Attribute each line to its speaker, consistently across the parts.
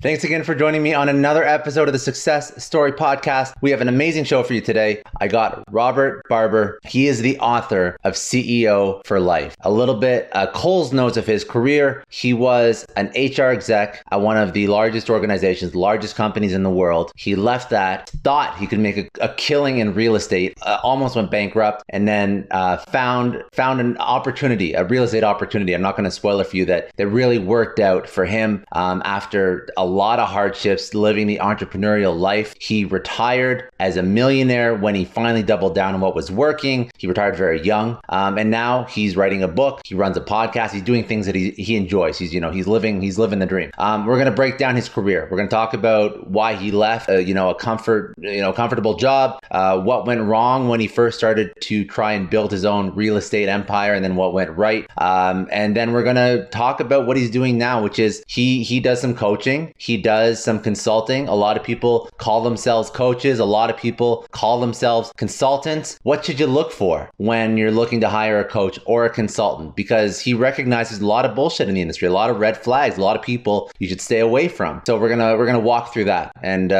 Speaker 1: Thanks again for joining me on another episode of the Success Story Podcast. We have an amazing show for you today. I got Robert Barber. He is the author of CEO for Life. A little bit Cole's notes of his career. He was an HR exec at one of the largest organizations, largest companies in the world. He left that, thought he could make a killing in real estate, almost went bankrupt, and then found an opportunity, a real estate opportunity. I'm not going to spoil it for you that really worked out for him after a lot of hardships, living the entrepreneurial life. He retired as a millionaire when he finally doubled down on what was working. He retired very young, and now he's writing a book. He runs a podcast. He's doing things that he enjoys. He's living the dream. We're going to break down his career. We're going to talk about why he left a comfortable job, what went wrong when he first started to try and build his own real estate empire, and then what went right. And then we're going to talk about what he's doing now, which is he does some coaching. He does some consulting. A lot of people call themselves coaches. A lot of people call themselves consultants. What should you look for when you're looking to hire a coach or a consultant? Because he recognizes a lot of bullshit in the industry, a lot of red flags, a lot of people you should stay away from. So we're gonna walk through that, and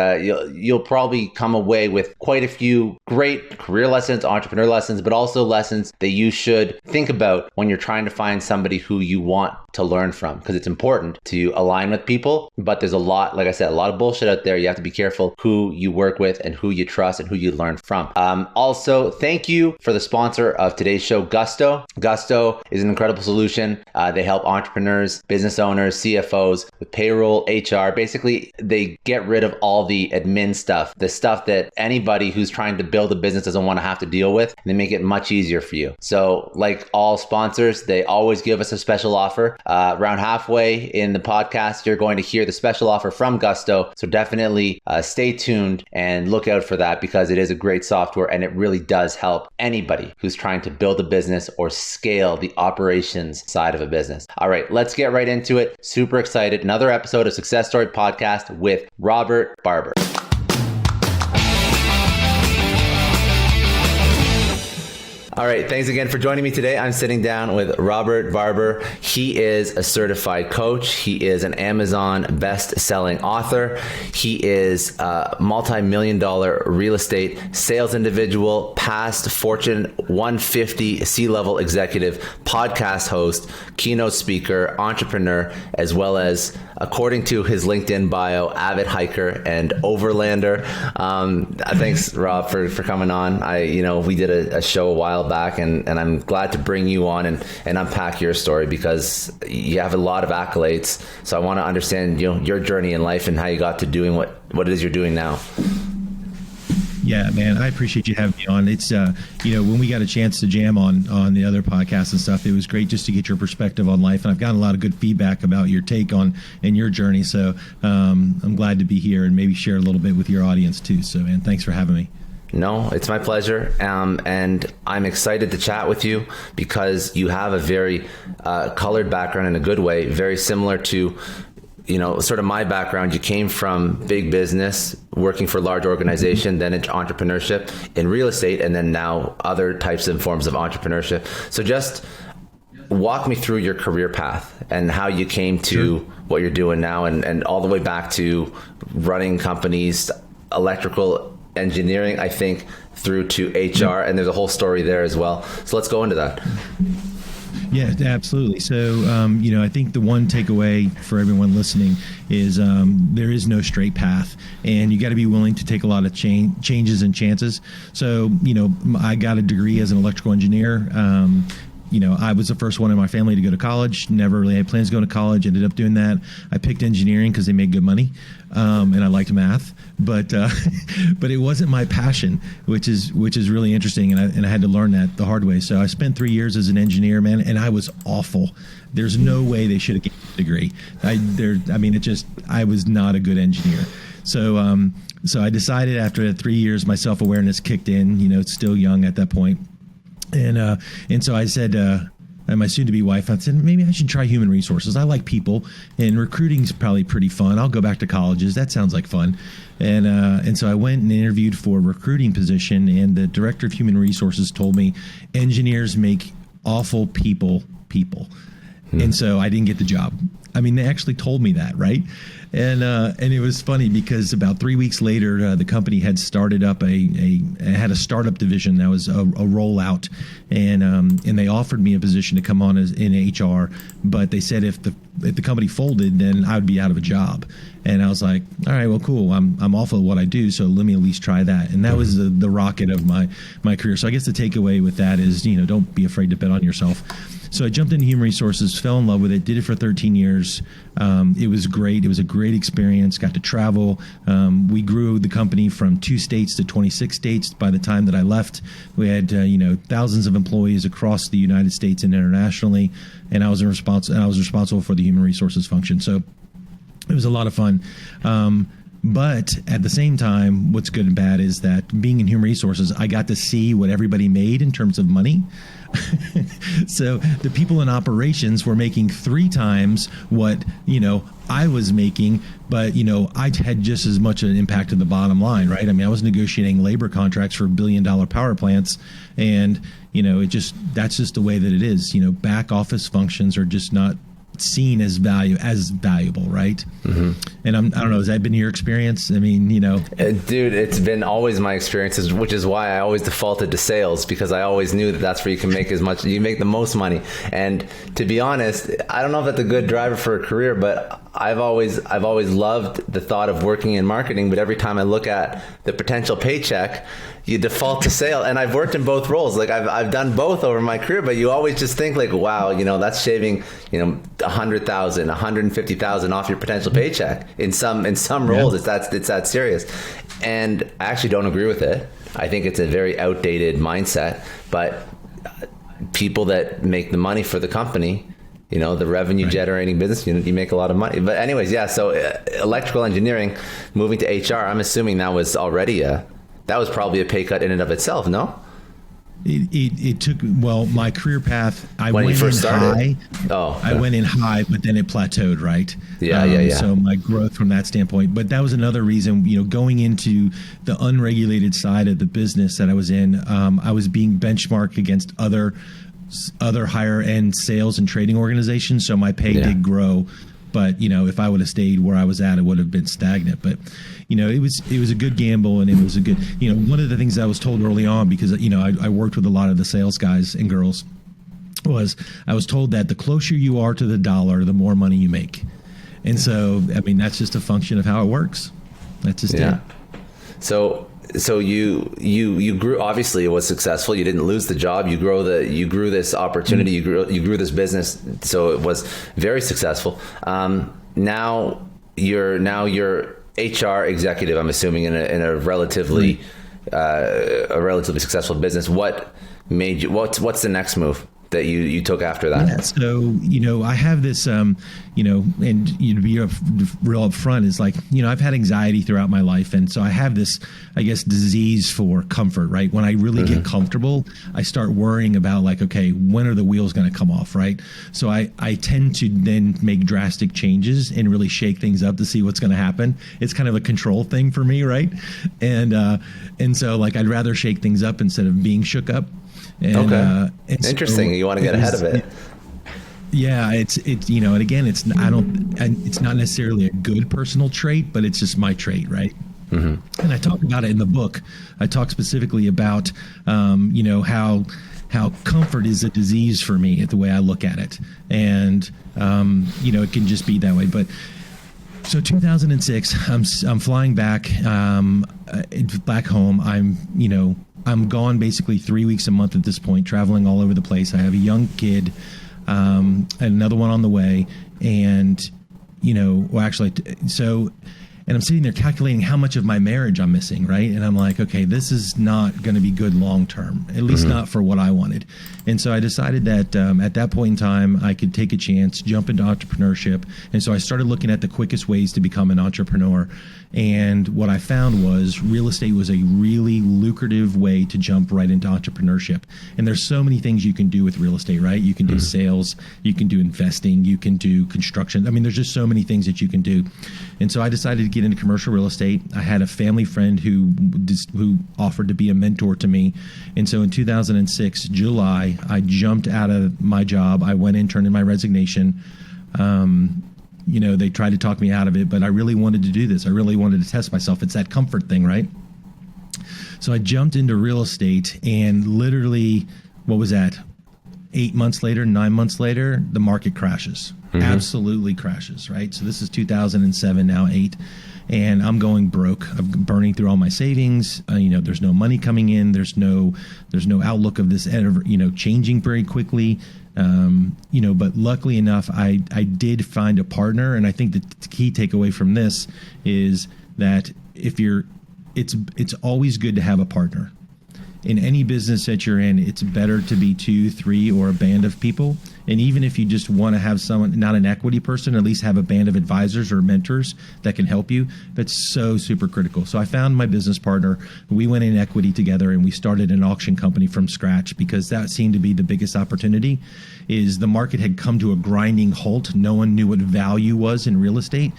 Speaker 1: you'll probably come away with quite a few great career lessons, entrepreneur lessons, but also lessons that you should think about when you're trying to find somebody who you want to learn from, because it's important to align with people. But there's a lot, like I said, a lot of bullshit out there. You have to be careful who you work with and who you trust and who you learn from. Also, thank you for the sponsor of today's show, Gusto. Gusto is an incredible solution. They help entrepreneurs, business owners, CFOs with payroll, HR. Basically, they get rid of all the admin stuff, the stuff that anybody who's trying to build a business doesn't want to have to deal with, and they make it much easier for you. So like all sponsors, they always give us a special offer. Around halfway in the podcast, you're going to hear the special offer from Gusto. So definitely stay tuned and look out for that, because it is a great software and it really does help anybody who's trying to build a business or scale the operations side of a business. All right, let's get right into it. Super excited. Another episode of Success Story Podcast with Robert Barber. All right, thanks again for joining me today. I'm sitting down with Robert Barber. He is a certified coach. He is an Amazon best-selling author. He is a multi-million-dollar real estate sales individual, past Fortune 150 C-level executive, podcast host, keynote speaker, entrepreneur, as well as, according to his LinkedIn bio, avid hiker and overlander. Thanks, Rob, for coming on. We did a show a while back, and I'm glad to bring you on and unpack your story, because you have a lot of accolades. So I want to understand your journey in life and how you got to doing what it is you're doing now.
Speaker 2: Yeah, man, I appreciate you having me on. It's, when we got a chance to jam on the other podcasts and stuff, it was great just to get your perspective on life. And I've gotten a lot of good feedback about your take on and your journey. So I'm glad to be here and maybe share a little bit with your audience too. So, man, thanks for having me.
Speaker 1: No, it's my pleasure. And I'm excited to chat with you because you have a very colored background in a good way, very similar to sort of my background. You came from big business, working for a large organization, then into entrepreneurship in real estate, and then now other types and forms of entrepreneurship. So just walk me through your career path and how you came to what you're doing now, and all the way back to running companies, electrical engineering, I think, through to HR, and there's a whole story there as well. So let's go into that.
Speaker 2: Yeah, absolutely. So, I think the one takeaway for everyone listening is there is no straight path, and you got to be willing to take a lot of changes and chances. So, I got a degree as an electrical engineer. I was the first one in my family to go to college. Never really had plans to go to college. Ended up doing that. I picked engineering because they made good money, and I liked math. But it wasn't my passion, which is really interesting. And I had to learn that the hard way. So I spent 3 years as an engineer, man, and I was awful. There's no way they should have given me a degree. I was not a good engineer. So I decided after 3 years, my self-awareness kicked in. It's still young at that point. And so I said, and my soon-to-be wife, I said, maybe I should try human resources. I like people, and recruiting's probably pretty fun. I'll go back to colleges. That sounds like fun. And so I went and interviewed for a recruiting position, and the director of human resources told me engineers make awful people. And so I didn't get the job. I mean, they actually told me that, right? And it was funny because about 3 weeks later, the company had started up had a startup division that was a rollout, and they offered me a position to come on as in HR, but they said if the company folded, then I would be out of a job. And I was like, all right, well, cool. I'm off of what I do, so let me at least try that. And that was the rocket of my career. So I guess the takeaway with that is, don't be afraid to bet on yourself. So I jumped into human resources, fell in love with it, did it for 13 years. It was great. It was a great experience. Got to travel. We grew the company from 2 states to 26 states. By the time that I left, we had thousands of employees across the United States and internationally, and I was responsible for the human resources function. So it was a lot of fun. But at the same time, what's good and bad is that being in human resources, I got to see what everybody made in terms of money. So the people in operations were making 3 times what, I was making, but, I had just as much an impact to the bottom line, right? I mean, I was negotiating labor contracts for billion-dollar power plants, and, that's just the way that it is. Back office functions are just not seen as valuable, right? Mm-hmm. And I don't know, has that been your experience? I mean,
Speaker 1: dude, it's been always my experiences, which is why I always defaulted to sales, because I always knew that that's where you can make you make the most money. And to be honest, I don't know if that's a good driver for a career, but I've always loved the thought of working in marketing. But every time I look at the potential paycheck, you default to sale. And I've worked in both roles. Like I've done both over my career, but you always just think like, wow, that's shaving, 100,000, 150,000 off your potential paycheck. In some roles, it's that serious. And I actually don't agree with it. I think it's a very outdated mindset, but people that make the money for the company, the revenue generating business, you make a lot of money. But anyways, yeah. So electrical engineering, moving to HR, I'm assuming that was probably a pay cut in and of itself. No?
Speaker 2: It took, my career path, I
Speaker 1: when
Speaker 2: went
Speaker 1: you first
Speaker 2: in
Speaker 1: started?
Speaker 2: high. I went in high, but then it plateaued, right?
Speaker 1: Yeah.
Speaker 2: So my growth from that standpoint, but that was another reason, going into the unregulated side of the business that I was in, I was being benchmarked against other higher end sales and trading organizations. So my pay did grow, but if I would have stayed where I was at, it would have been stagnant. But it was a good gamble, and it was a good, one of the things I was told early on, because I worked with a lot of the sales guys and girls, was I was told that the closer you are to the dollar, the more money you make. And so, I mean, that's just a function of how it works. That's just it.
Speaker 1: So you grew. Obviously, it was successful. You didn't lose the job. You grew this opportunity. You grew this business. So it was very successful. Now you're HR executive. I'm assuming in a relatively successful business. What made you? What's the next move that you took after that?
Speaker 2: Yeah, so, I have this, and to be real upfront is like, I've had anxiety throughout my life. And so I have this, I guess, disease for comfort, right? When I really get comfortable, I start worrying about like, okay, when are the wheels going to come off, right? So I tend to then make drastic changes and really shake things up to see what's going to happen. It's kind of a control thing for me, right? And so like, I'd rather shake things up instead of being shook up. And,
Speaker 1: interesting. So you want to get ahead of it.
Speaker 2: Yeah, it's and again, it's not necessarily a good personal trait, but it's just my trait, right? Mm-hmm. And I talk about it in the book. I talk specifically about how comfort is a disease for me, the way I look at it, and it can just be that way. But so 2006, I'm flying back home. I'm gone basically 3 weeks a month at this point, traveling all over the place. I have a young kid, another one on the way, and and I'm sitting there calculating how much of my marriage I'm missing, right? And I'm like, okay, this is not going to be good long term, at least not for what I wanted. And so I decided that at that point in time, I could take a chance, jump into entrepreneurship. And so I started looking at the quickest ways to become an entrepreneur. And what I found was real estate was a really lucrative way to jump right into entrepreneurship. And there's so many things you can do with real estate, right? You can do sales, you can do investing, you can do construction. I mean, there's just so many things that you can do. And so I decided to get into commercial real estate. I had a family friend who offered to be a mentor to me. And so in 2006, July, I jumped out of my job. I went in, turned in my resignation. They tried to talk me out of it, but I really wanted to do this. I really wanted to test myself. It's that comfort thing, right? So I jumped into real estate, and literally, what was that? 8 months later, 9 months later, the market crashes. Absolutely crashes, right? So this is 2007, now 8, and I'm going broke. I'm burning through all my savings. There's no money coming in. There's no outlook of this, changing very quickly. But luckily enough, I did find a partner, and I think the key takeaway from this is that it's always good to have a partner. In any business that you're in, it's better to be 2, 3, or a band of people. And even if you just want to have someone, not an equity person, at least have a band of advisors or mentors that can help you. That's so super critical. So I found my business partner. We went in equity together, and we started an auction company from scratch, because that seemed to be the biggest opportunity. Is the market had come to a grinding halt. No one knew what value was in real estate.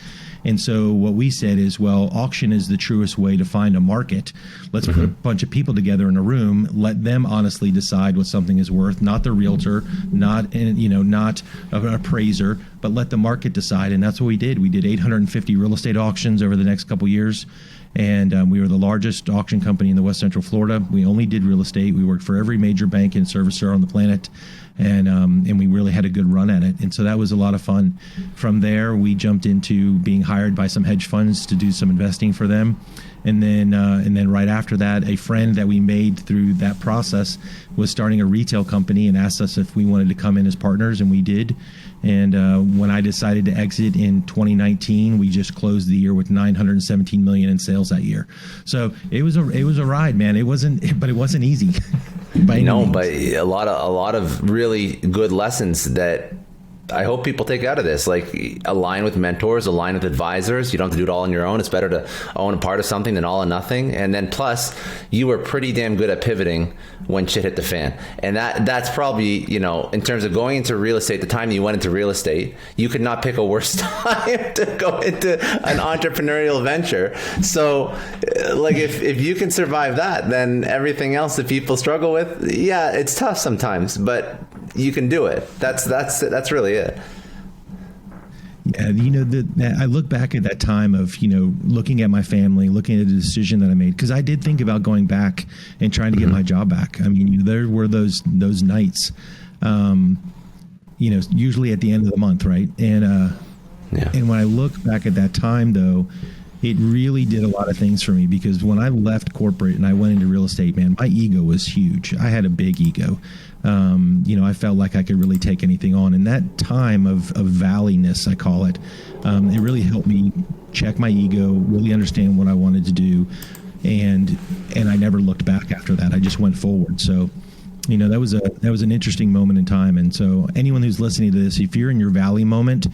Speaker 2: And so what we said is, well, auction is the truest way to find a market. Let's put a bunch of people together in a room, let them honestly decide what something is worth, not the realtor, not an appraiser, but let the market decide. And that's what we did. We did 850 real estate auctions over the next couple of years. And we were the largest auction company in the West Central Florida. We only did real estate. We worked for every major bank and servicer on the planet. And we really had a good run at it. And so that was a lot of fun. From there, we jumped into being hired by some hedge funds to do some investing for them. And then right after that, a friend that we made through that process was starting a retail company and asked us if we wanted to come in as partners, and we did. And when I decided to exit in 2019, we just closed the year with $917 million in sales that year. So it was a ride, man. It wasn't easy. But
Speaker 1: a lot of really good lessons that I hope people take out of this. Like, align with mentors, align with advisors. You don't have to do it all on your own. It's better to own a part of something than all or nothing. And then plus, you were pretty damn good at pivoting when shit hit the fan. And that's probably, in terms of going into real estate, the time you went into real estate, you could not pick a worse time to go into an entrepreneurial venture. So like, if you can survive that, then everything else that people struggle with, yeah, it's tough sometimes, but you can do it. That's really it.
Speaker 2: Yeah, I look back at that time of, looking at my family, looking at the decision that I made, because I did think about going back and trying to get my job back. I mean, there were those nights, usually at the end of the month, right? And and when I look back at that time, though, it really did a lot of things for me, because when I left corporate and I went into real estate, man, my ego was huge. I had a big ego. I felt like I could really take anything on. And that time of valleyness, I call it, it really helped me check my ego, really understand what I wanted to do. And I never looked back after that. I just went forward. So, that was an interesting moment in time. And so anyone who's listening to this, if you're in your valley moment,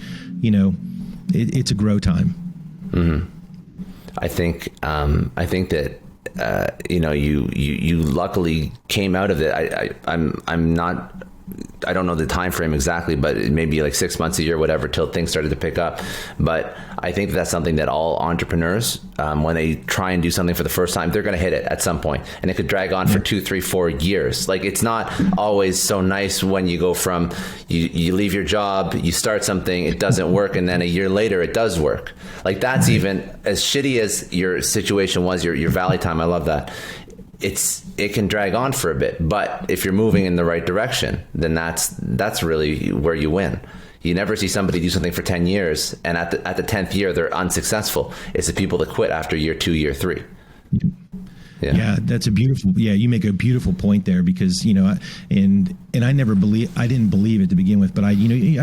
Speaker 2: it's a grow time.
Speaker 1: Mm-hmm. I think that you luckily came out of it. I don't know the time frame exactly, but it may be like 6 months, a year, whatever, till things started to pick up. But I think that's something that all entrepreneurs, when they try and do something for the first time, they're going to hit it at some point, and it could drag on for 2, 3, 4 years. Like, it's not always so nice when you go from you leave your job, you start something, it doesn't work, and then a year later it does work. Like, that's even as shitty as your situation was, your valley time. I love that. It can drag on for a bit, but if you're moving in the right direction, then that's really where you win. You never see somebody do something for 10 years and at the 10th year they're unsuccessful. It's the people that quit after year 2, year 3.
Speaker 2: Yeah, that's you make a beautiful point there, because, and I didn't believe it to begin with, but I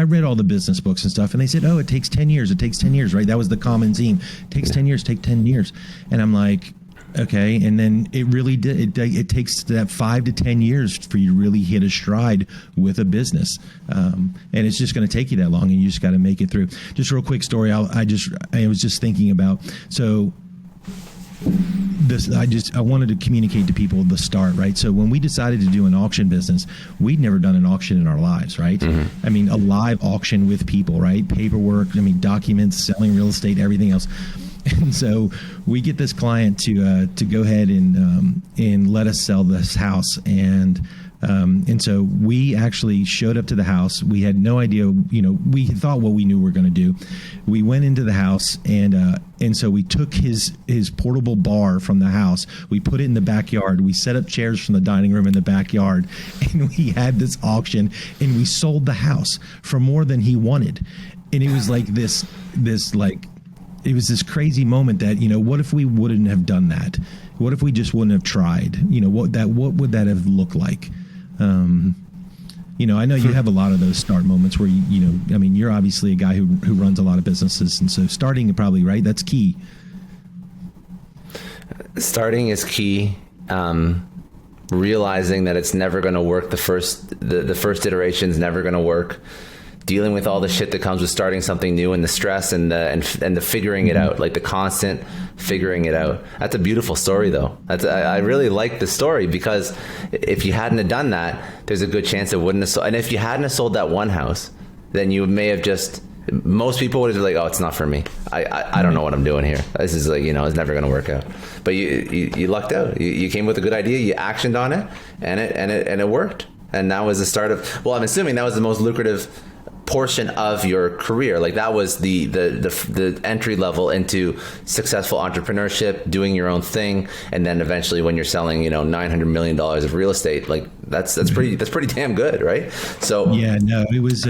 Speaker 2: read all the business books and stuff, and they said, oh, it takes 10 years. It takes 10 years, right? That was the common theme. It takes 10 years, take 10 years. And I'm like, okay. And then it really did. It takes that 5 to 10 years for you to really hit a stride with a business. And it's just going to take you that long, and you just got to make it through. Just a real quick story. I was just thinking about, so I wanted to communicate to people the start, right? So when we decided to do an auction business, we'd never done an auction in our lives, right? Mm-hmm. I mean, a live auction with people, right? Paperwork, documents, selling real estate, everything else. And so we get this client to go ahead and let us sell this house. And so we actually showed up to the house. We had no idea, we thought what we knew we were going to do. We went into the house, and so we took his portable bar from the house. We put it in the backyard. We set up chairs from the dining room in the backyard, and we had this auction, and we sold the house for more than he wanted. And it was like it was this crazy moment that, what if we wouldn't have done that? What if we just wouldn't have tried? What would that have looked like? I know you have a lot of those start moments where you're obviously a guy who runs a lot of businesses, and so starting probably, right? That's key.
Speaker 1: Starting is key. Realizing that it's never going to work. The first iteration is never going to work. Dealing with all the shit that comes with starting something new, and the stress and the figuring it out, like the constant figuring it out. That's a beautiful story, though. I really like the story, because if you hadn't have done that, there's a good chance it wouldn't have sold. And if you hadn't have sold that one house, then you may have most people would have been like, oh, it's not for me. I don't know what I'm doing here. This is it's never going to work out. But you lucked out. You came with a good idea. You actioned on it, and it worked. And that was the start of. Well, I'm assuming that was the most lucrative portion of your career. Like that was the entry level into successful entrepreneurship, doing your own thing, and then eventually when you're selling $900 million of real estate, like that's pretty damn good, right? So
Speaker 2: it was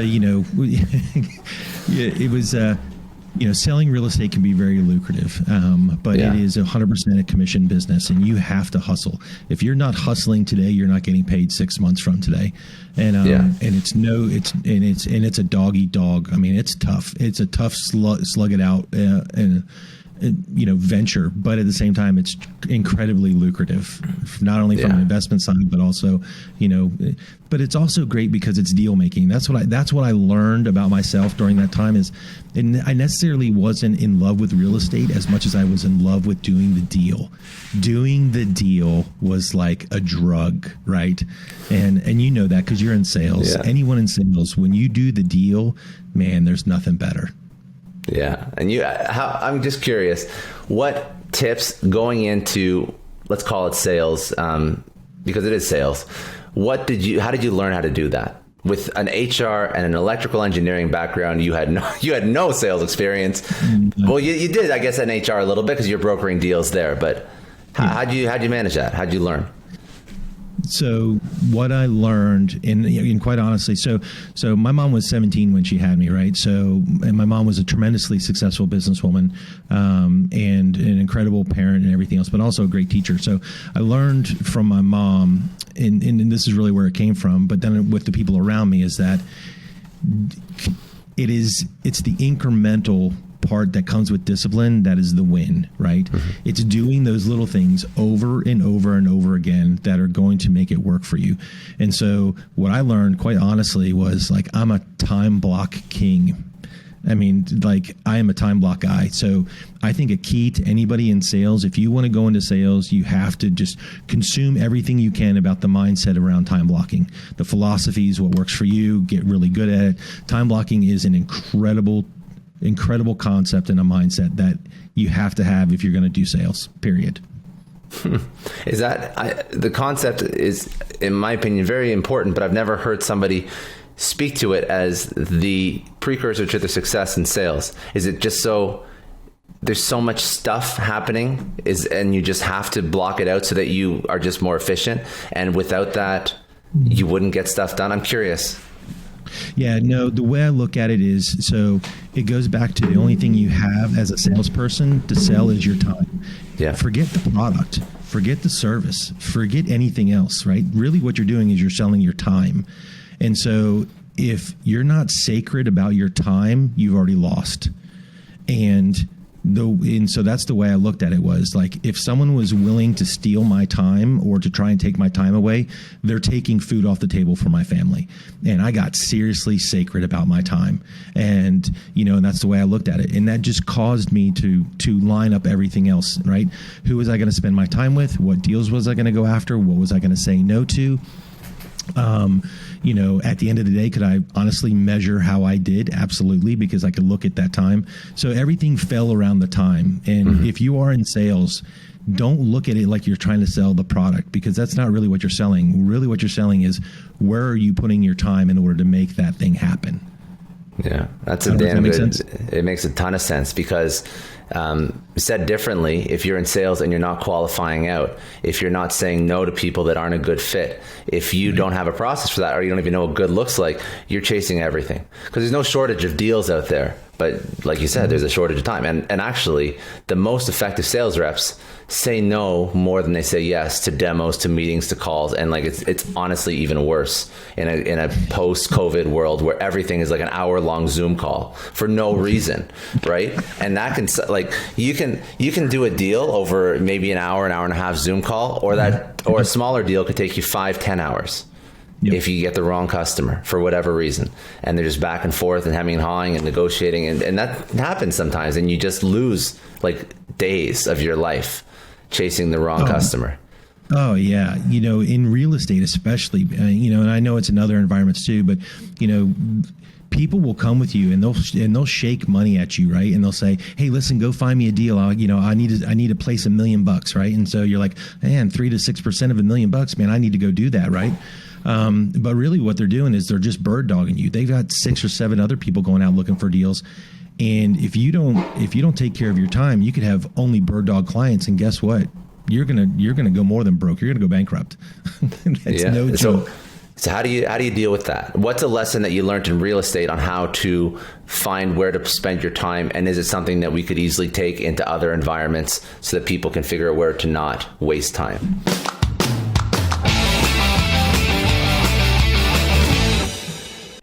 Speaker 2: it was selling real estate can be very lucrative, but it is 100% a commission business, and you have to hustle. If you're not hustling today, you're not getting paid 6 months from today. And it's a dog eat dog. I mean, it's tough. It's a tough slug it out venture, but at the same time, it's incredibly lucrative, not only from an investment side, but also, but it's also great because it's deal making. That's what I learned about myself during that time I necessarily wasn't in love with real estate as much as I was in love with doing the deal. Doing the deal was like a drug, right? And that because you're in sales. Yeah. Anyone in sales, when you do the deal, man, there's nothing better.
Speaker 1: Yeah. And I'm just curious, what tips going into, let's call it sales, because it is sales. How did you learn how to do that? With an HR and an electrical engineering background, you had no sales experience. Mm-hmm. Well, you did, I guess, in HR a little bit because you're brokering deals there, but how'd you manage that? How'd you learn?
Speaker 2: So what I learned, and quite honestly, so my mom was 17 when she had me, right? And my mom was a tremendously successful businesswoman, and an incredible parent and everything else, but also a great teacher. So I learned from my mom, and this is really where it came from, but then with the people around me, is that it's the incremental part that comes with discipline that is the win, right? Mm-hmm. It's doing those little things over and over and over again that are going to make it work for you. And so what I learned, quite honestly, was like, I'm a time block king. I mean, like, I am a time block guy. So I think a key to anybody in sales, if you want to go into sales, you have to just consume everything you can about the mindset around time blocking. The philosophy is what works for you. Get really good at it. Time blocking is an incredible concept and a mindset that you have to have if you're going to do sales, period.
Speaker 1: Is that the concept is, in my opinion, very important, but I've never heard somebody speak to it as the precursor to the success in sales. Is it just so there's so much stuff happening and you just have to block it out so that you are just more efficient, and without that you wouldn't get stuff done? I'm curious.
Speaker 2: Yeah, no, the way I look at it is, so it goes back to the only thing you have as a salesperson to sell is your time.
Speaker 1: Yeah.
Speaker 2: Forget the product, forget the service, forget anything else, right? Really what you're doing is you're selling your time. And so if you're not sacred about your time, you've already lost. And so that's the way I looked at it, was like, if someone was willing to steal my time or to try and take my time away, they're taking food off the table for my family. And I got seriously sacred about my time. And, and that's the way I looked at it. And that just caused me to line up everything else, right? Who was I going to spend my time with? What deals was I going to go after? What was I going to say no to? At the end of the day, could I honestly measure how I did? Absolutely, because I could look at that time. So everything fell around the time. And if you are in sales, don't look at it like you're trying to sell the product, because that's not really what you're selling. Really what you're selling is, where are you putting your time in order to make that thing happen?
Speaker 1: Yeah, that's a damn good. It makes a ton of sense, because said differently, if you're in sales and you're not qualifying out, if you're not saying no to people that aren't a good fit, if you don't have a process for that, or you don't even know what good looks like, you're chasing everything, because there's no shortage of deals out there. But like you said, there's a shortage of time. And actually, the most effective sales reps say no more than they say yes to demos, to meetings, to calls. And like, it's honestly even worse in a post-COVID world where everything is like an hour-long Zoom call for no reason, right? And that can, like, you can do a deal over maybe an hour and a half Zoom call, or a smaller deal could take you 5-10 hours. Yep. If you get the wrong customer for whatever reason, and they're just back and forth and hemming and hawing and negotiating, and that happens sometimes, and you just lose like days of your life chasing the wrong customer.
Speaker 2: Oh yeah. In real estate, especially, and I know it's in other environments too, but people will come with you and they'll shake money at you, right? And they'll say, "Hey, listen, go find me a deal. I need to place $1 million, right?" And so you're like, "Man, 3 to 6% of $1 million, man, I need to go do that, right?" But really what they're doing is they're just bird dogging you. They've got 6 or 7 other people going out looking for deals. And if you don't take care of your time, you could have only bird dog clients. And guess what? You're gonna go more than broke. You're gonna go bankrupt. That's no joke.
Speaker 1: So how do you deal with that? What's a lesson that you learned in real estate on how to find where to spend your time? And is it something that we could easily take into other environments so that people can figure out where to not waste time?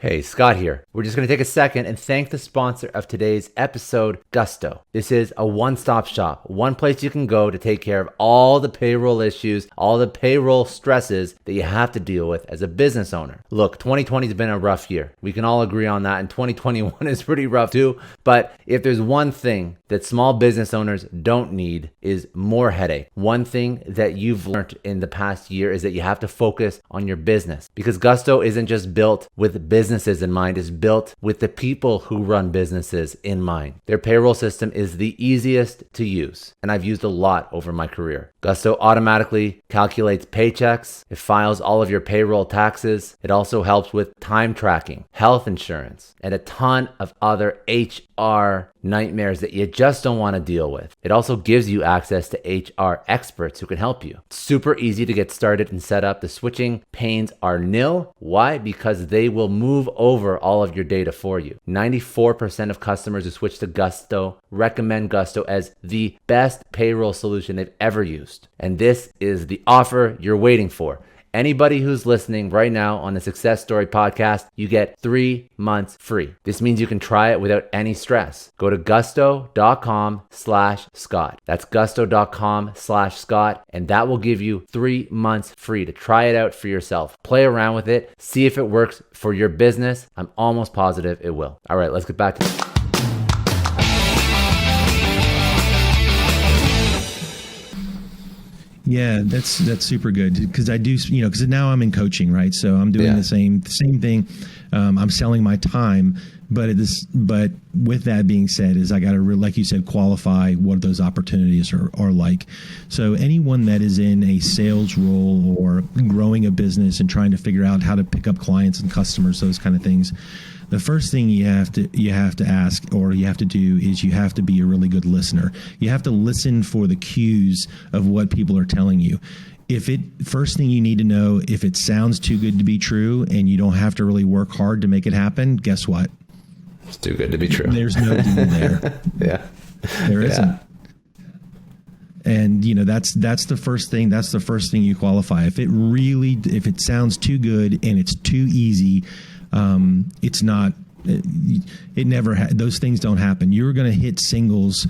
Speaker 1: Hey, Scott here. We're just going to take a second and thank the sponsor of today's episode, Gusto. This is a one-stop shop, one place you can go to take care of all the payroll issues, all the payroll stresses that you have to deal with as a business owner. Look, 2020 has been a rough year. We can all agree on that, and 2021 is pretty rough too. But if there's one thing that small business owners don't need, is more headache. One thing that you've learned in the past year is that you have to focus on your business, because Gusto isn't just built with businesses in mind, is built with the people who run businesses in mind. Their payroll system is the easiest to use, and I've used a lot over my career. Gusto automatically calculates paychecks. It files all of your payroll taxes. It also helps with time tracking, health insurance, and a ton of other HR nightmares that you just don't want to deal with. It also gives you access to HR experts who can help you. It's super easy to get started and set up. The switching pains are nil. Why? Because they will move over all of your data for you. 94% of customers who switch to Gusto recommend Gusto as the best payroll solution they've ever used. And this is the offer you're waiting for. Anybody who's listening right now on the Success Story podcast, you get 3 months free. This means you can try it without any stress. Go to gusto.com/Scott. That's gusto.com/Scott, and that will give you 3 months free to try it out for yourself. Play around with it, see if it works for your business. I'm almost positive it will. All right, let's get back to it.
Speaker 2: Yeah, that's super good, because I do, because now I'm in coaching, right? So I'm doing the same thing. I'm selling my time, but with that being said, is I got to, like you said, qualify what those opportunities are like. So anyone that is in a sales role or growing a business and trying to figure out how to pick up clients and customers, those kind of things, the first thing you have to ask, or you have to do, is you have to be a really good listener. You have to listen for the cues of what people are telling you. First thing you need to know, if it sounds too good to be true and you don't have to really work hard to make it happen, guess what?
Speaker 1: It's too good to be true.
Speaker 2: There's no deal there.
Speaker 1: Yeah.
Speaker 2: There isn't. And that's the first thing. That's the first thing you qualify. If it sounds too good and it's too easy, it's not. It never. Those things don't happen. You're going to hit singles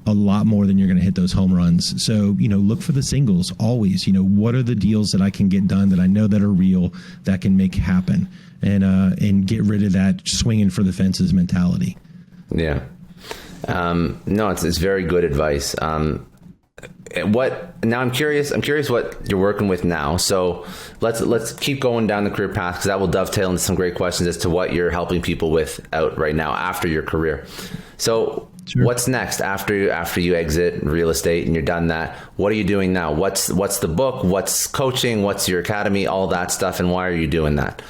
Speaker 2: a lot more than you're going to hit those home runs. So look for the singles always. What are the deals that I can get done that I know that are real, that can make happen, and get rid of that swinging for the fences mentality.
Speaker 1: Yeah. No, it's very good advice. I'm curious what you're working with now. So let's keep going down the career path, because that will dovetail into some great questions as to what you're helping people with out right now after your career. So sure. What's next after you exit real estate and you're done that? What are you doing now? What's the book? What's coaching? What's your academy? All that stuff, and why are you doing that?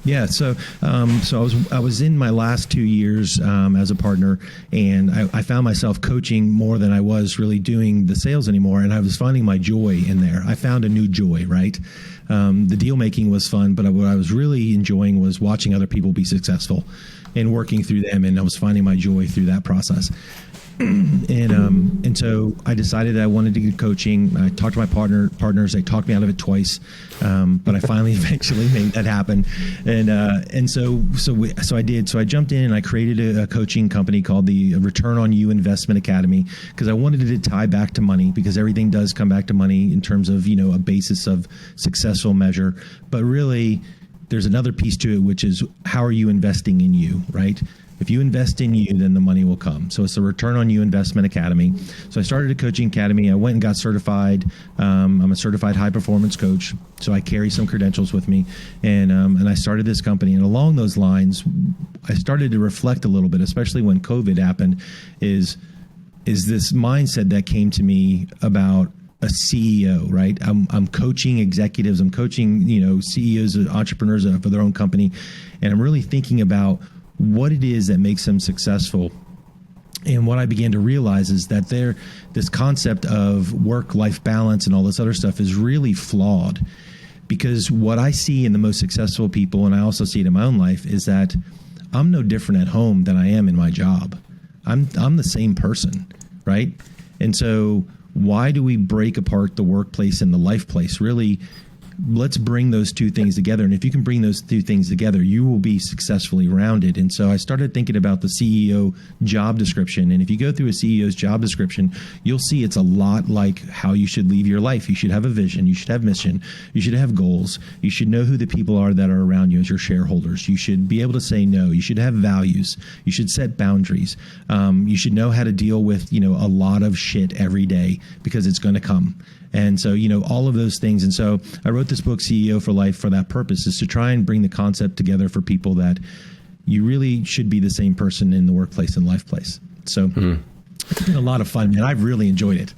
Speaker 2: Yeah, so I was in my last 2 years as a partner, and I found myself coaching more than I was really doing the sales anymore, and I was finding my joy in there. I found a new joy, right? The deal making was fun, but what I was really enjoying was watching other people be successful and working through them, and I was finding my joy through that process. And so I decided that I wanted to get coaching. I talked to my partners. They talked me out of it twice, but I finally eventually made that happen. And so I did. So I jumped in and I created a coaching company called the Return on You Investment Academy, because I wanted it to tie back to money, because everything does come back to money in terms of, a basis of successful measure. But really, there's another piece to it, which is how are you investing in you, right? If you invest in you, then the money will come. So it's the Return on You Investment Academy. So I started a coaching academy. I went and got certified. I'm a certified high performance coach. So I carry some credentials with me. And I started this company. And along those lines, I started to reflect a little bit, especially when COVID happened, is this mindset that came to me about a CEO, right? I'm coaching executives. I'm coaching, CEOs, entrepreneurs for their own company. And I'm really thinking about what it is that makes them successful. And what I began to realize is that this concept of work-life balance and all this other stuff is really flawed, because what I see in the most successful people, and I also see it in my own life, is that I'm no different at home than I am in my job. I'm the same person, right? And so why do we break apart the workplace and the life place? Really, let's bring those two things together. And if you can bring those two things together, you will be successfully rounded. And so I started thinking about the CEO job description. And if you go through a CEO's job description, you'll see it's a lot like how you should leave your life. You should have a vision. You should have mission. You should have goals. You should know who the people are that are around you as your shareholders. You should be able to say no. You should have values. You should set boundaries. You should know how to deal with, a lot of shit every day, because it's going to come. And so, all of those things. And so I wrote this book, CEO for Life, for that purpose, is to try and bring the concept together for people that you really should be the same person in the workplace and life place. So It's been a lot of fun, man. I've really enjoyed it.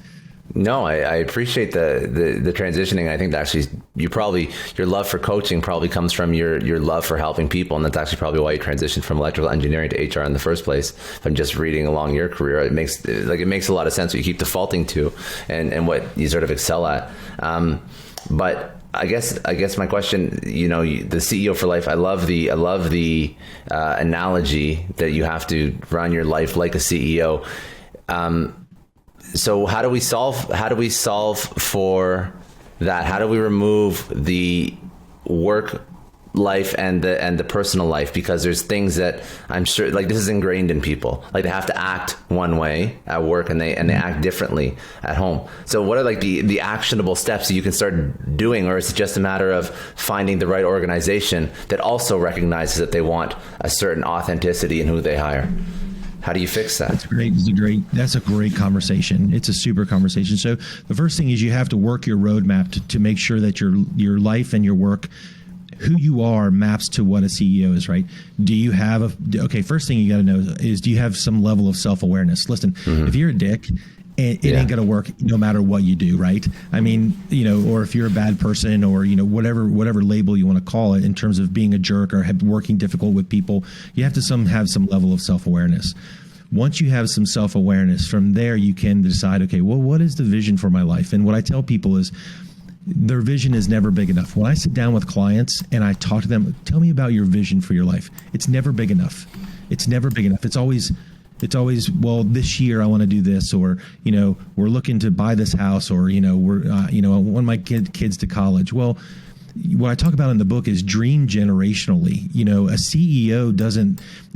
Speaker 1: No, I appreciate the transitioning. I think that actually your love for coaching probably comes from your love for helping people. And that's actually probably why you transitioned from electrical engineering to HR in the first place. If I'm just reading along your career, it makes a lot of sense what you keep defaulting to and what you sort of excel at. But I guess my question, the CEO for life, I love the analogy that you have to run your life like a CEO. So how do we solve for that? How do we remove the work life and the personal life? Because there's things that I'm sure, like, this is ingrained in people. Like, they have to act one way at work and they act differently at home. So what are the actionable steps that you can start doing? Or is it just a matter of finding the right organization that also recognizes that they want a certain authenticity in who they hire? How do you fix that?
Speaker 2: That's great. That's a great conversation. It's a super conversation. So the first thing is you have to work your roadmap to make sure that your life and your work, who you are, maps to what a CEO is, right? Do you have first thing you got to know is, do you have some level of self-awareness? Listen, if you're a dick, it ain't going to work no matter what you do, right? I mean, or if you're a bad person, or, whatever label you want to call it, in terms of being a jerk or working difficult with people, you have to have some level of self-awareness. Once you have some self-awareness, from there you can decide, okay, well, what is the vision for my life? And what I tell people is, their vision is never big enough. When I sit down with clients and I talk to them, tell me about your vision for your life. It's never big enough. It's never big enough. It's always, well, this year I want to do this, or, we're looking to buy this house, or, I want my kids to college. Well, what I talk about in the book is dream generationally. A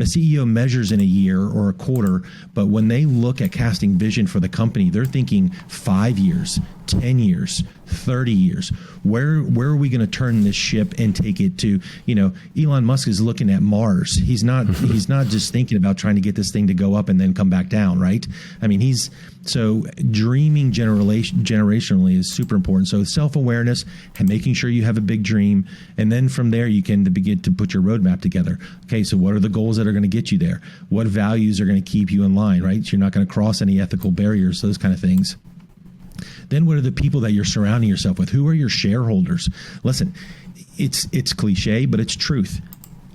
Speaker 2: CEO measures in a year or a quarter, but when they look at casting vision for the company, they're thinking 5 years, 10 years, 30 years? Where are we going to turn this ship and take it to? Elon Musk is looking at Mars. He's not just thinking about trying to get this thing to go up and then come back down, right? I mean, so dreaming generationally is super important. So self-awareness and making sure you have a big dream. And then from there, you can begin to put your roadmap together. Okay, so what are the goals that are going to get you there? What values are going to keep you in line, right? So you're not going to cross any ethical barriers, those kind of things. Then what are the people that you're surrounding yourself with? Who are your shareholders? Listen, it's cliche, but it's truth.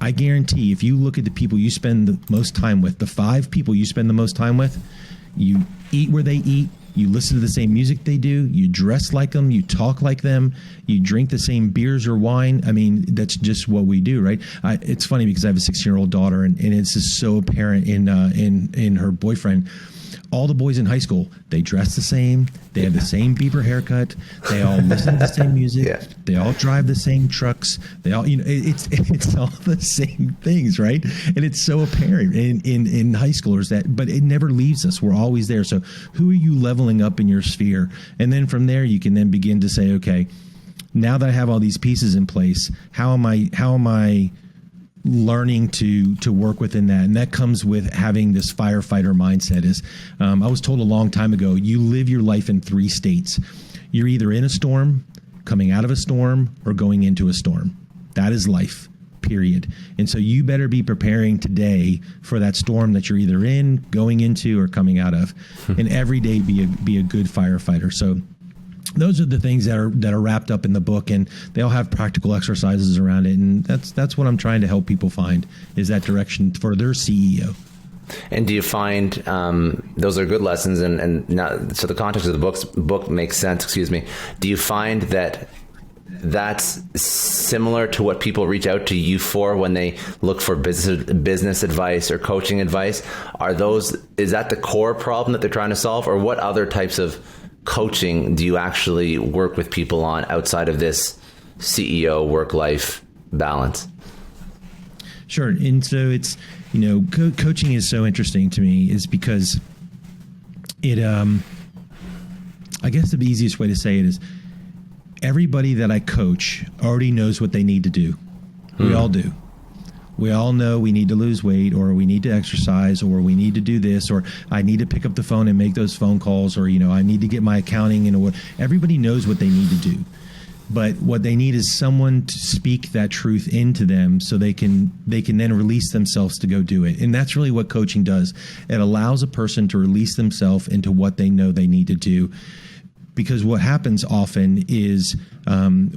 Speaker 2: I guarantee if you look at the people you spend the most time with, the 5 people you spend the most time with, you eat where they eat, you listen to the same music they do, you dress like them, you talk like them, you drink the same beers or wine. I mean, that's just what we do, right? It's funny because I have a 16-year-old daughter, and it's just so apparent in her boyfriend. All the boys in high school, they dress the same. They have the same Bieber haircut. They all listen to the same music. Yeah. They all drive the same trucks. They all, it's all the same things, right? And it's so apparent in high schoolers but it never leaves us. We're always there. So who are you leveling up in your sphere? And then from there, you can then begin to say, okay, now that I have all these pieces in place, how am I learning to work within that? And that comes with having this firefighter mindset. I was told a long time ago, you live your life in 3 states. You're either in a storm, coming out of a storm, or going into a storm. That is life, period. And so you better be preparing today for that storm that you're either in, going into, or coming out of. And every day be a good firefighter. So those are the things that are wrapped up in the book, and they all have practical exercises around it. And that's what I'm trying to help people find, is that direction for their CEO.
Speaker 1: And do you find those are good lessons? And now, so the context of the book makes sense. Excuse me. Do you find that that's similar to what people reach out to you for when they look for business advice or coaching advice? Is that the core problem that they're trying to solve, or what other types of coaching do you actually work with people on outside of this CEO work-life balance?
Speaker 2: Sure. And so it's, coaching is so interesting to me is because it, I guess the easiest way to say it is everybody that I coach already knows what they need to do. We all do. We all know we need to lose weight, or we need to exercise, or we need to do this, or I need to pick up the phone and make those phone calls, or, I need to get my accounting in order. Everybody knows what they need to do. But what they need is someone to speak that truth into them so they can then release themselves to go do it. And that's really what coaching does. It allows a person to release themselves into what they know they need to do. Because what happens often is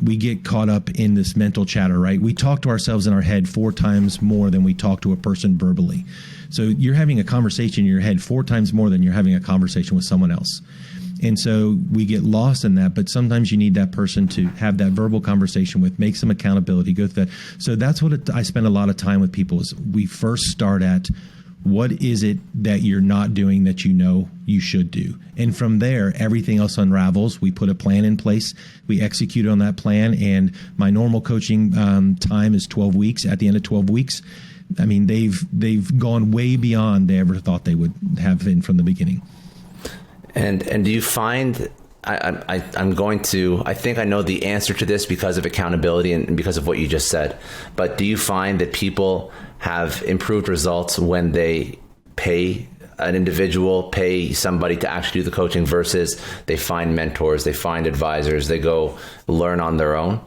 Speaker 2: we get caught up in this mental chatter, right? We talk to ourselves in our head 4 times more than we talk to a person verbally. So you're having a conversation in your head 4 times more than you're having a conversation with someone else. And so we get lost in that, but sometimes you need that person to have that verbal conversation with, make some accountability, go through that. So that's what I spend a lot of time with people is we first start at, what is it that you're not doing that you know you should do? And from there, everything else unravels. We put a plan in place. We execute on that plan. And my normal coaching time is 12 weeks. At the end of 12 weeks, I mean, they've gone way beyond they ever thought they would have been from the beginning.
Speaker 1: And do you find, I think I know the answer to this because of accountability and because of what you just said, but do you find that people have improved results when they pay an individual, pay somebody to actually do the coaching versus they find mentors, they find advisors, they go learn on their own?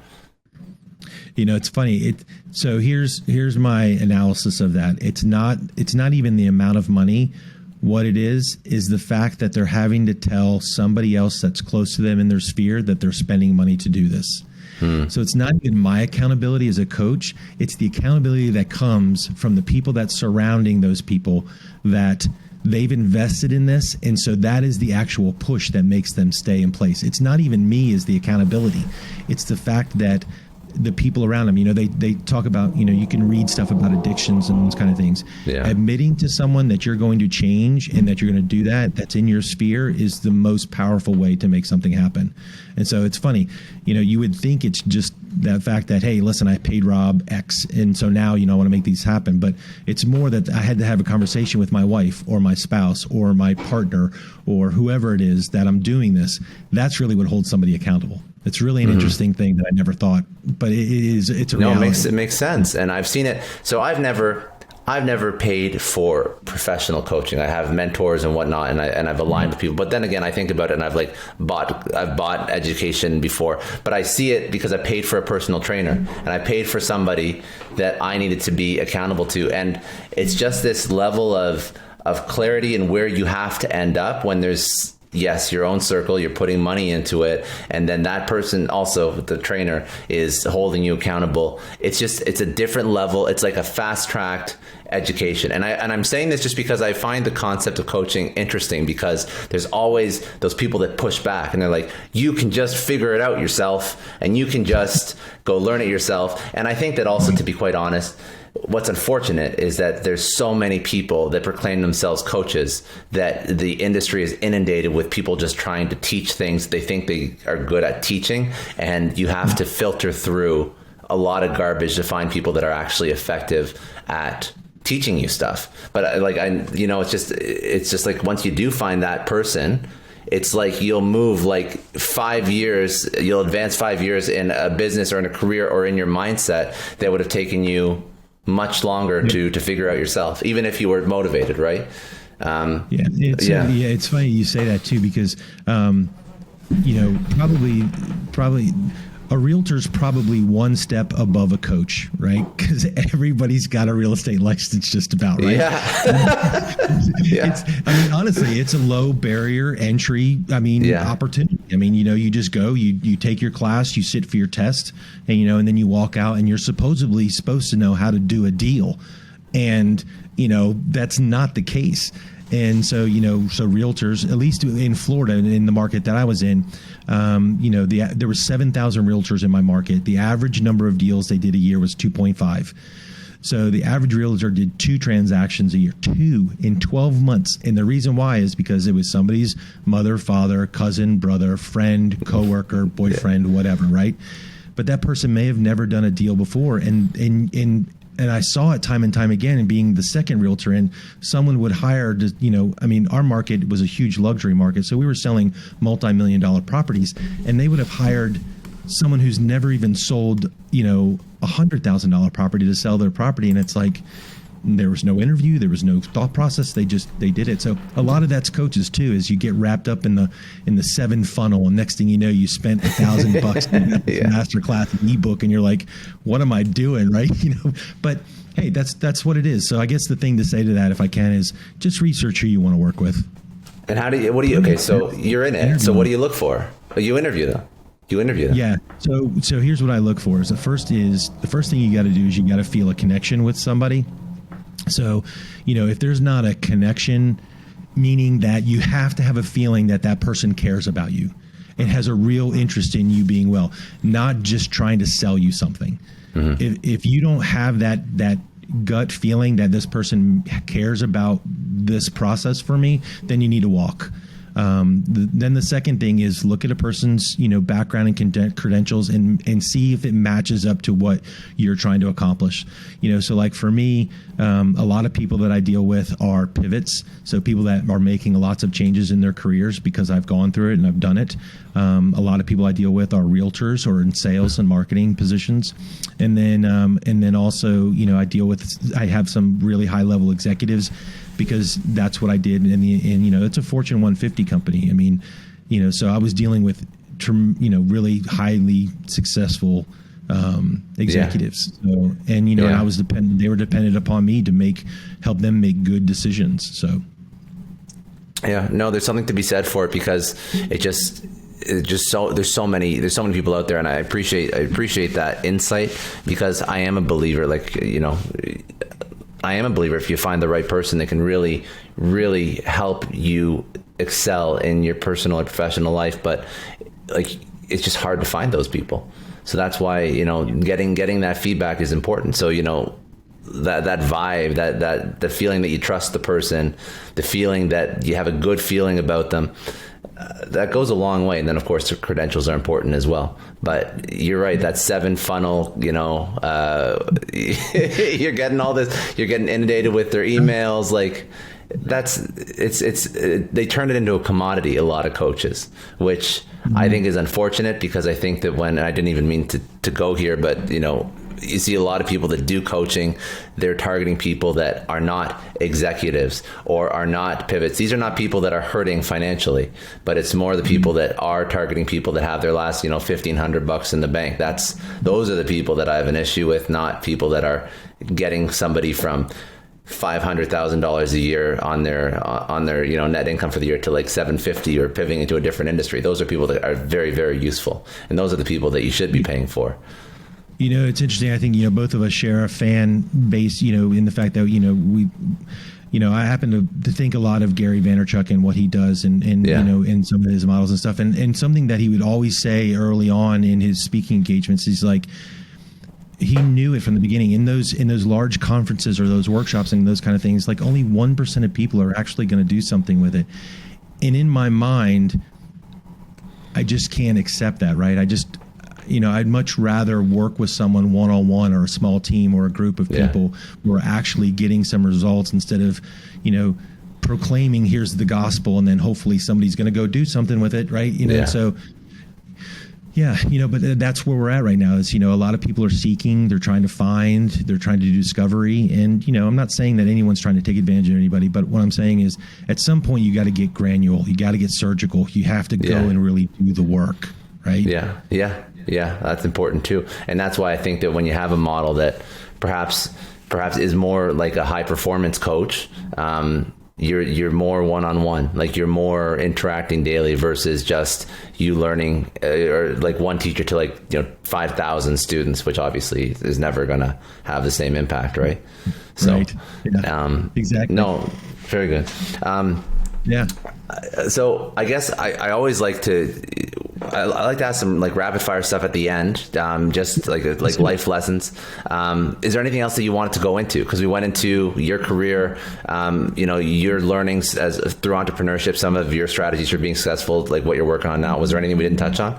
Speaker 2: It's funny. So here's my analysis of that. It's not even the amount of money. What it is the fact that they're having to tell somebody else that's close to them in their sphere that they're spending money to do this. So it's not even my accountability as a coach. It's the accountability that comes from the people that's surrounding those people that they've invested in this. And so that is the actual push that makes them stay in place. It's not even me as the accountability. It's the fact that the people around them, they talk about, you can read stuff about addictions and those kind of things. Yeah. Admitting to someone that you're going to change and that you're going to do that's in your sphere is the most powerful way to make something happen. And so it's funny, you would think it's just that fact that, hey, listen, I paid Rob X, and so now, I want to make these happen. But it's more that I had to have a conversation with my wife or my spouse or my partner or whoever it is that I'm doing this. That's really what holds somebody accountable. It's really an interesting thing that I never thought, but it's a reality.
Speaker 1: It makes sense. And I've seen it. So I've never paid for professional coaching. I have mentors and whatnot, and I've aligned with people. But then again, I think about it, and I've bought education before. But I see it because I paid for a personal trainer, and I paid for somebody that I needed to be accountable to. And it's just this level of clarity and where you have to end up when there's, yes, your own circle, you're putting money into it. And then that person also, the trainer, is holding you accountable. It's a different level. It's like a fast-tracked education. And I'm saying this just because I find the concept of coaching interesting, because there's always those people that push back and they're like, you can just figure it out yourself and you can just go learn it yourself. And I think that also, to be quite honest, what's unfortunate is that there's so many people that proclaim themselves coaches that the industry is inundated with people just trying to teach things they think they are good at teaching. And you have to filter through a lot of garbage to find people that are actually effective at teaching you stuff. But it's just like, once you do find that person, it's like you'll move like 5 years, you'll advance 5 years in a business or in a career or in your mindset that would have taken you much longer to figure out yourself, even if you were motivated, right?
Speaker 2: It's funny you say that too, because probably a realtor's probably one step above a coach, right? Because everybody's got a real estate license just about, right? Honestly, it's a low barrier entry, opportunity. You just go, you take your class, you sit for your test, and then you walk out and you're supposedly supposed to know how to do a deal. And, that's not the case. And so, so realtors, at least in Florida, in the market that I was in, there were 7,000 realtors in my market. The average number of deals they did a year was 2.5. So the average realtor did 2 transactions a year, 2 in 12 months. And the reason why is because it was somebody's mother, father, cousin, brother, friend, coworker, boyfriend, whatever, right? But that person may have never done a deal before. And I saw it time and time again, and being the second realtor, and someone would hire our market was a huge luxury market. So we were selling multi-million-dollar properties, and they would have hired someone who's never even sold, $100,000 property to sell their property. And it's like, there was no interview, there was no thought process. They did it. So a lot of that's coaches too, is you get wrapped up in the 7 funnel, and next thing you know, you spent $1,000 in a master class ebook, and you're like, what am I doing? Right. But hey, that's what it is. So I guess the thing to say to that, if I can, is just research who you want to work with. And
Speaker 1: okay, so you're in it. So what do you look for? You interview them.
Speaker 2: Yeah. So here's what I look for. The first thing you got to do is you got to feel a connection with somebody. So, if there's not a connection, meaning that you have to have a feeling that person cares about you and has a real interest in you being well, not just trying to sell you something. Mm-hmm. If you don't have that gut feeling that this person cares about this process for me, then you need to walk. Then the second thing is look at a person's, background and credentials and see if it matches up to what you're trying to accomplish. So like for me, a lot of people that I deal with are pivots. So people that are making lots of changes in their careers because I've gone through it and I've done it. A lot of people I deal with are realtors or in sales and marketing positions. And then also, I have some really high level executives, because that's what I did. And it's a Fortune 150 company. So I was dealing with, really highly successful executives. Yeah. So, and I was they were dependent upon me to help them make good decisions. So.
Speaker 1: Yeah, no, there's something to be said for it, because there's so many people out there, and I appreciate that insight, because I am a believer, if you find the right person that can really, really help you excel in your personal or professional life. But it's just hard to find those people. So that's why, getting that feedback is important. So, that vibe, that the feeling that you trust the person, the feeling that you have a good feeling about them. that goes a long way. And then of course the credentials are important as well. But you're right, that 7 funnel, you're getting all this, you're getting inundated with their emails. Like they turn it into a commodity, a lot of coaches, which I think is unfortunate, because I think that and I didn't even mean to go here, but you see a lot of people that do coaching, they're targeting people that are not executives or are not pivots. These are not people that are hurting financially, but it's more the people that are targeting people that have their last, $1,500 in the bank. Those are the people that I have an issue with, not people that are getting somebody from $500,000 a year on their net income for the year to like $750 or pivoting into a different industry. Those are people that are very, very useful. And those are the people that you should be paying for.
Speaker 2: It's interesting. I think, both of us share a fan base, in the fact that, I happen to think a lot of Gary Vaynerchuk and what he does and in some of his models and stuff. And something that he would always say early on in his speaking engagements is like, he knew it from the beginning in those large conferences or those workshops and those kind of things, like only 1% of people are actually going to do something with it. And in my mind, I just can't accept that. Right. I'd much rather work with someone one-on-one or a small team or a group of people who are actually getting some results instead of, proclaiming here's the gospel and then hopefully somebody's going to go do something with it. Right. So but that's where we're at right now is, a lot of people are seeking, they're trying to do discovery. And, I'm not saying that anyone's trying to take advantage of anybody, but what I'm saying is at some point you got to get granular, you got to get surgical, you have to go and really do the work. Right.
Speaker 1: Yeah, that's important too. And that's why I think that when you have a model that perhaps is more like a high performance coach, you're more one-on-one, like you're more interacting daily versus just you learning or like one teacher to 5,000 students, which obviously is never going to have the same impact. Right. So,
Speaker 2: right. Exactly.
Speaker 1: No, very good. So I guess I always like to, I like to ask some like rapid fire stuff at the end, just like life lessons. Is there anything else that you wanted to go into? Because we went into your career, your learnings through entrepreneurship, some of your strategies for being successful, like what you're working on now. Was there anything we didn't touch on?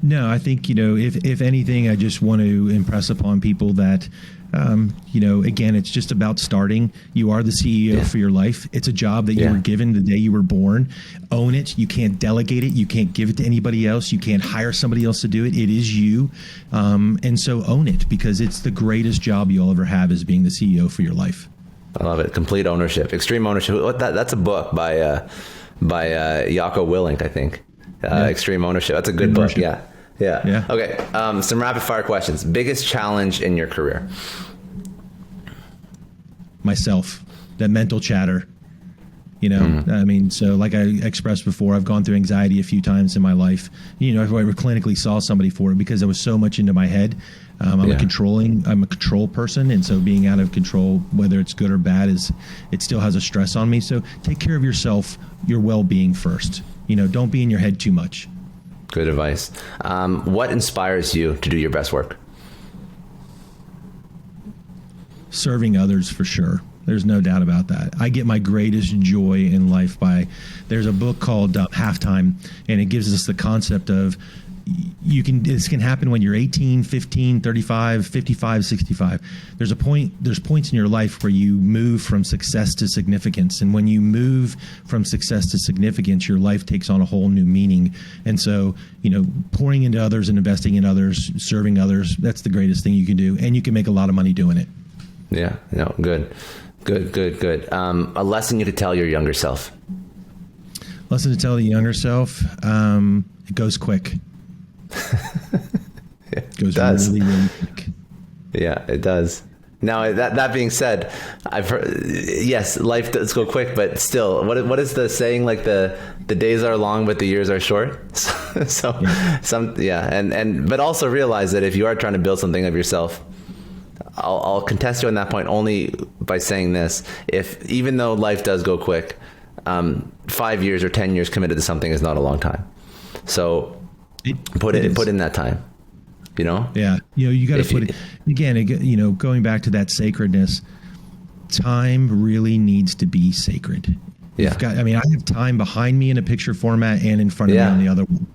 Speaker 2: No, I think, if anything, I just want to impress upon people that, again, it's just about starting. You are the CEO for your life. It's a job that you were given the day you were born. Own it. You can't delegate it. You can't give it to anybody else. You can't hire somebody else to do it. It is you. And so own it, because it's the greatest job you'll ever have, is being the CEO for your life.
Speaker 1: I love it. Complete ownership, extreme ownership. That's a book by Jocko Willink, I think. Extreme ownership. That's a good book. Yeah. Okay. Some rapid fire questions. Biggest challenge in your career?
Speaker 2: Myself. That mental chatter. I mean, so like I expressed before, I've gone through anxiety a few times in my life. I clinically saw somebody for it because there was so much into my head. I'm a control person. And so being out of control, whether it's good or bad, it still has a stress on me. So take care of yourself, your well-being first. Don't be in your head too much.
Speaker 1: Good advice. What inspires you to do your best work?
Speaker 2: Serving others, for sure. There's no doubt about that. I get my greatest joy in life there's a book called Halftime, and it gives us the concept of this can happen when you're 18, 15, 35, 55, 65. There's points in your life where you move from success to significance. And when you move from success to significance, your life takes on a whole new meaning. And so, pouring into others and investing in others, serving others, that's the greatest thing you can do. And you can make a lot of money doing it.
Speaker 1: Yeah. No, good. A lesson you could tell your younger self?
Speaker 2: Lesson to tell the younger self, it goes quick.
Speaker 1: It does.
Speaker 2: Really, really quick.
Speaker 1: Yeah, it does. Now, that being said, I've heard, yes, life does go quick, but still, what is the saying? Like the days are long, but the years are short. But also realize that if you are trying to build something of yourself, I'll contest you on that point only by saying this: even though life does go quick, 5 years or 10 years committed to something is not a long time. So put in that time.
Speaker 2: Yeah. You got to put it again, going back to that sacredness, time really needs to be sacred.
Speaker 1: Yeah.
Speaker 2: I have time behind me in a picture format and in front of me on the other one.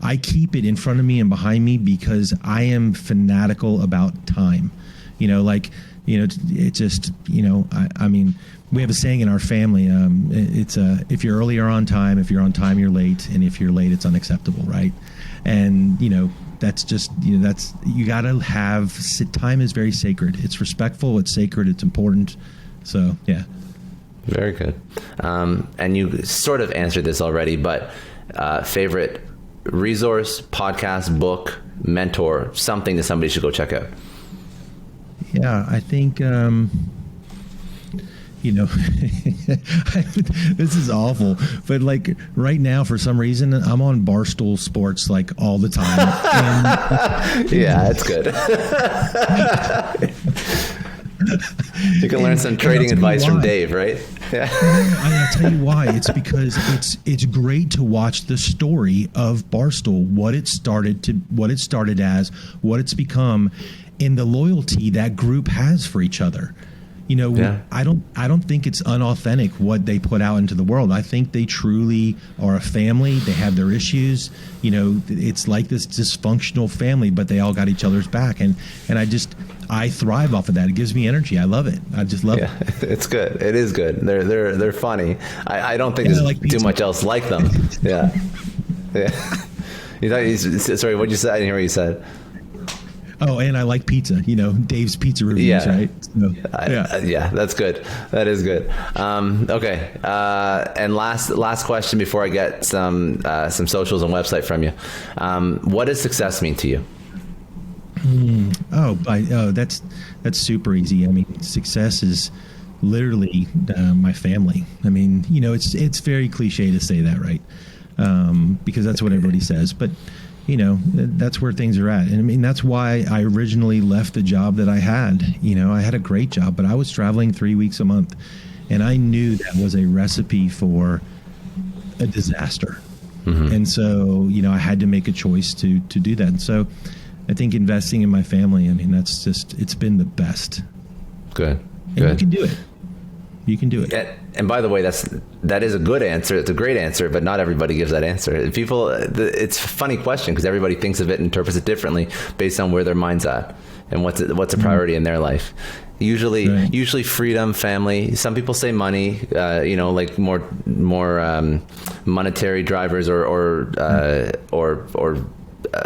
Speaker 2: I keep it in front of me and behind me because I am fanatical about time. It just, we have a saying in our family. It's if you're early, you're on time. If you're on time, you're late. And if you're late, it's unacceptable. Right. And, that's just, you got to have, time is very sacred. It's respectful. It's sacred. It's important. So, yeah.
Speaker 1: Very good. And you sort of answered this already, but favorite resource, podcast, book, mentor, something that somebody should go check out.
Speaker 2: Yeah, I think, this is awful, but like right now, for some reason, I'm on Barstool Sports like all the time.
Speaker 1: Yeah, that's good. You can learn some trading advice from Dave, right? Yeah.
Speaker 2: I'll tell you why. It's because it's great to watch the story of Barstool, what it started as, what it's become, and the loyalty that group has for each other. I don't think it's unauthentic what they put out into the world. I think they truly are a family. They have their issues. It's like this dysfunctional family, but they all got each other's back. And I thrive off of that. It gives me energy. I love it. I just love it.
Speaker 1: It's good. It is good. They're funny. I don't think there's too much else like them. Yeah. Yeah. Sorry, what'd you say? I didn't hear what you said.
Speaker 2: Oh, and I like pizza. Dave's Pizza Reviews, right? So,
Speaker 1: yeah, that's good. That is good. Okay. And last question before I get some socials and website from you. What does success mean to you?
Speaker 2: That's super easy. Success is literally my family. It's very cliche to say that, right? Because that's what everybody says, but that's where things are at. And that's why I originally left the job that I had. I had a great job, but I was traveling 3 weeks a month, and I knew that was a recipe for a disaster. Mm-hmm. And so, I had to make a choice to do that. And so I think investing in my family, that's just, it's been the best.
Speaker 1: Good.
Speaker 2: And you can do it. You can do it.
Speaker 1: And by the way, that is a good answer. It's a great answer, but not everybody gives that answer. It's a funny question because everybody thinks of it and interprets it differently based on where their mind's at and what's a priority in their life. Usually freedom, family. Some people say money, like more monetary drivers or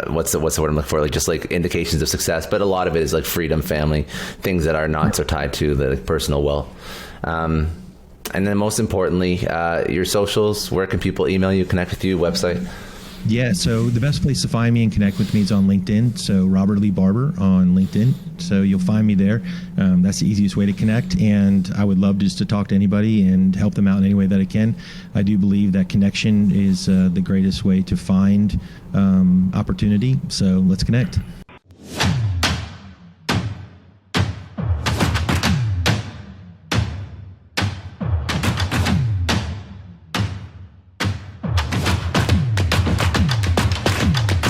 Speaker 1: what's the word I'm looking for? Like just like indications of success. But a lot of it is like freedom, family, things that are not so tied to the personal wealth. And then most importantly, your socials, where can people email you, connect with you, website?
Speaker 2: Yeah, so the best place to find me and connect with me is on LinkedIn. So Robert Lee Barber on LinkedIn. So you'll find me there. That's the easiest way to connect. And I would love just to talk to anybody and help them out in any way that I can. I do believe that connection is the greatest way to find opportunity. So let's connect.